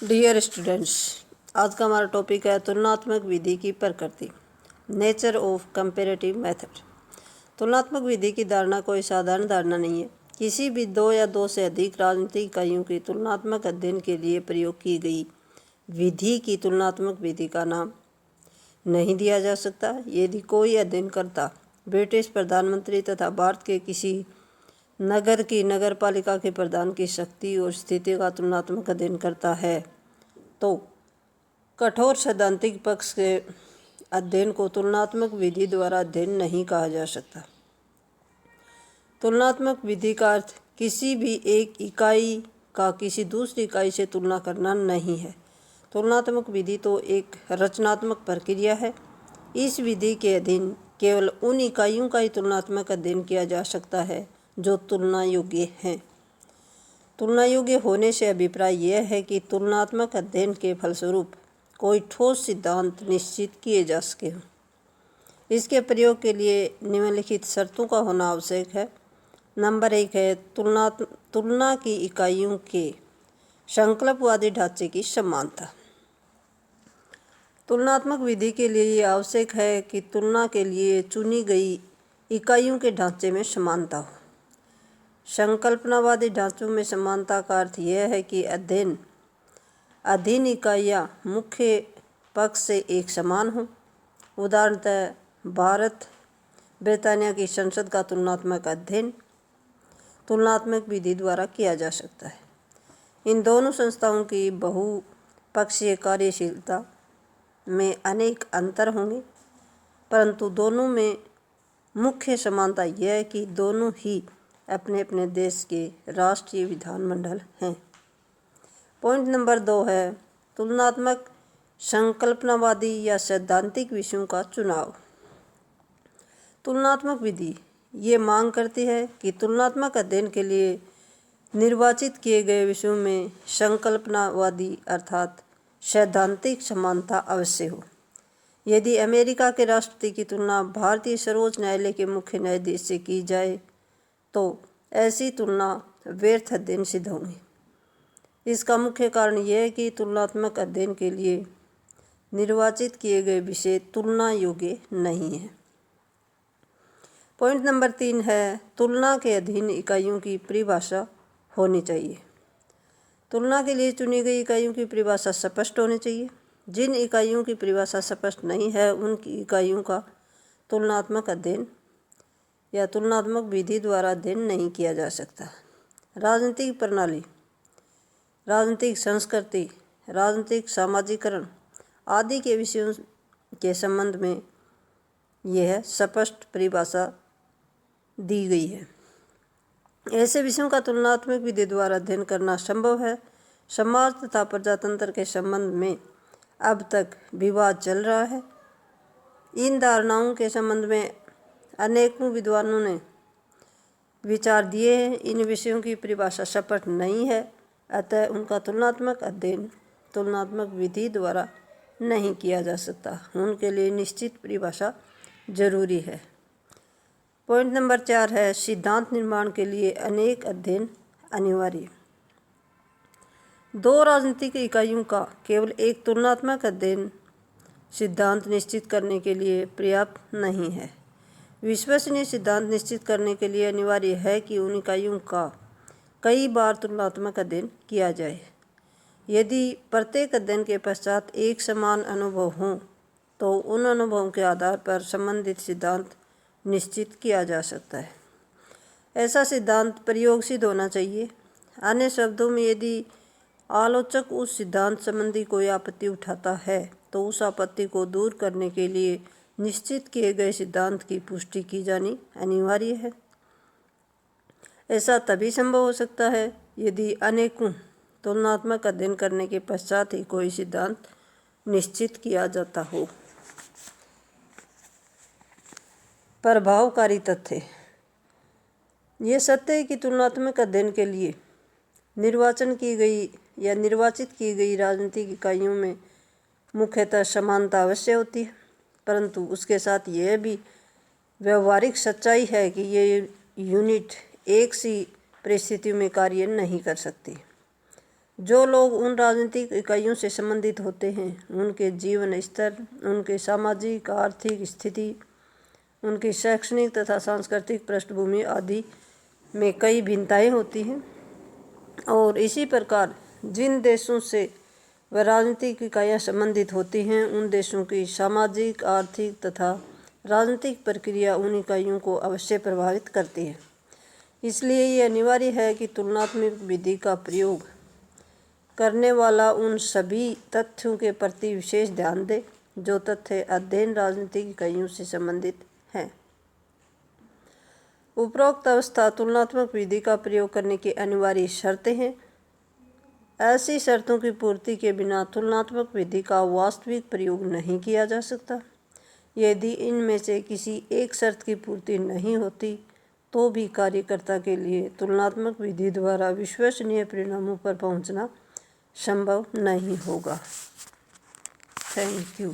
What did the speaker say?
Dear students, आज का हमारा टॉपिक है तुलनात्मक विधि की प्रकृति, नेचर ऑफ कंपैरेटिव मेथड। तुलनात्मक विधि की धारणा कोई साधारण धारणा नहीं है। किसी भी दो या दो से अधिक राजनीतिक इकाइयों की तुलनात्मक अध्ययन के लिए प्रयोग की गई विधि की तुलनात्मक विधि का नाम नहीं दिया जा सकता। यदि कोई अध्ययनकर्ता ब्रिटिश प्रधानमंत्री तथा भारत के किसी नगर की नगरपालिका के प्रधान की शक्ति और स्थिति का तुलनात्मक अध्ययन करता है तो कठोर सैद्धांतिक पक्ष के अध्ययन को तुलनात्मक विधि द्वारा अध्ययन नहीं कहा जा सकता। तुलनात्मक विधि का अर्थ किसी भी एक इकाई का किसी दूसरी इकाई से तुलना करना नहीं है। तुलनात्मक विधि तो एक रचनात्मक प्रक्रिया है। इस विधि के अधीन केवल उन इकाइयों का ही तुलनात्मक अध्ययन किया जा सकता है जो तुलना योग्य हैं। तुलना योग्य होने से अभिप्राय यह है कि तुलनात्मक अध्ययन के फलस्वरूप कोई ठोस सिद्धांत निश्चित किए जा सके। इसके प्रयोग के लिए निम्नलिखित शर्तों का होना आवश्यक है। नंबर 1 है तुलना की इकाइयों के संकल्पवादी ढांचे की समानता। तुलनात्मक विधि के लिए ये आवश्यक है कि तुलना के लिए चुनी गई इकाइयों के ढांचे में समानता हो। संकल्पनावादी ढांचों में समानता का अर्थ यह है कि अधीन इकाइयाँ मुख्य पक्ष से एक समान हों। उदाहरणतः भारत ब्रिटानिया की संसद का तुलनात्मक अध्ययन तुलनात्मक विधि द्वारा किया जा सकता है। इन दोनों संस्थाओं की बहुपक्षीय कार्यशीलता में अनेक अंतर होंगे, परंतु दोनों में मुख्य समानता यह है कि दोनों ही अपने अपने देश के राष्ट्रीय विधानमंडल हैं। पॉइंट नंबर 2 है तुलनात्मक संकल्पनावादी या सैद्धांतिक विषयों का चुनाव। तुलनात्मक विधि ये मांग करती है कि तुलनात्मक अध्ययन के लिए निर्वाचित किए गए विषयों में संकल्पनावादी अर्थात सैद्धांतिक समानता अवश्य हो। यदि अमेरिका के राष्ट्रपति की तुलना भारतीय सर्वोच्च न्यायालय के मुख्य न्यायाधीश से की जाए तो ऐसी तुलना व्यर्थ अध्ययन सिद्ध होंगी। इसका मुख्य कारण यह है कि तुलनात्मक अध्ययन के लिए निर्वाचित किए गए विषय तुलना योग्य नहीं है। पॉइंट नंबर 3 है तुलना के अधीन इकाइयों की परिभाषा होनी चाहिए। तुलना के लिए चुनी गई इकाइयों की परिभाषा स्पष्ट होनी चाहिए। जिन इकाइयों की परिभाषा स्पष्ट नहीं है उनकी इकाइयों का तुलनात्मक अध्ययन या तुलनात्मक विधि द्वारा अध्ययन नहीं किया जा सकता। राजनीतिक प्रणाली, राजनीतिक संस्कृति, राजनीतिक सामाजिकरण आदि के विषयों के संबंध में यह स्पष्ट परिभाषा दी गई है। ऐसे विषयों का तुलनात्मक विधि द्वारा अध्ययन करना संभव है। समाज तथा प्रजातंत्र के संबंध में अब तक विवाद चल रहा है। इन धारणाओं के संबंध में अनेकों विद्वानों ने विचार दिए हैं। इन विषयों की परिभाषा स्पष्ट नहीं है, अतः उनका तुलनात्मक अध्ययन तुलनात्मक विधि द्वारा नहीं किया जा सकता। उनके लिए निश्चित परिभाषा जरूरी है। पॉइंट नंबर 4 है सिद्धांत निर्माण के लिए अनेक अध्ययन अनिवार्य। दो राजनीतिक इकाइयों का केवल एक तुलनात्मक अध्ययन सिद्धांत निश्चित करने के लिए पर्याप्त नहीं है। विश्वसनीय सिद्धांत निश्चित करने के लिए अनिवार्य है कि उन इकाइयों का कई बार तुलनात्मक अध्ययन किया जाए। यदि प्रत्येक अध्ययन के पश्चात एक समान अनुभव हों तो उन अनुभवों के आधार पर संबंधित सिद्धांत निश्चित किया जा सकता है। ऐसा सिद्धांत प्रयोगसिद्ध होना चाहिए। अन्य शब्दों में यदि आलोचक उस सिद्धांत संबंधी कोई आपत्ति उठाता है तो उस आपत्ति को दूर करने के लिए निश्चित किए गए सिद्धांत की पुष्टि की जानी अनिवार्य है। ऐसा तभी संभव हो सकता है यदि अनेकों तुलनात्मक अध्ययन करने के पश्चात ही कोई सिद्धांत निश्चित किया जाता हो। प्रभावकारी तथ्य ये सत्य है कि तुलनात्मक अध्ययन के लिए निर्वाचित की गई राजनीतिक इकाइयों में मुख्यतः समानता अवश्य होती है, परंतु उसके साथ यह भी व्यवहारिक सच्चाई है कि ये यूनिट एक सी परिस्थितियों में कार्य नहीं कर सकती। जो लोग उन राजनीतिक इकाइयों से संबंधित होते हैं उनके जीवन स्तर, उनके सामाजिक आर्थिक स्थिति, उनकी शैक्षणिक तथा सांस्कृतिक पृष्ठभूमि आदि में कई भिन्नताएं होती हैं। और इसी प्रकार जिन देशों से व राजनीतिक इकाइयाँ संबंधित होती हैं उन देशों की सामाजिक, आर्थिक तथा राजनीतिक प्रक्रिया उन इकाइयों को अवश्य प्रभावित करती है। इसलिए ये अनिवार्य है कि तुलनात्मक विधि का प्रयोग करने वाला उन सभी तथ्यों के प्रति विशेष ध्यान दे जो तथ्य अध्ययन राजनीतिक इकाइयों से संबंधित हैं। उपरोक्त अवस्था तुलनात्मक विधि का प्रयोग करने की अनिवार्य शर्तें हैं। ऐसी शर्तों की पूर्ति के बिना तुलनात्मक विधि का वास्तविक प्रयोग नहीं किया जा सकता। यदि इनमें से किसी एक शर्त की पूर्ति नहीं होती तो भी कार्यकर्ता के लिए तुलनात्मक विधि द्वारा विश्वसनीय परिणामों पर पहुंचना संभव नहीं होगा। Thank you.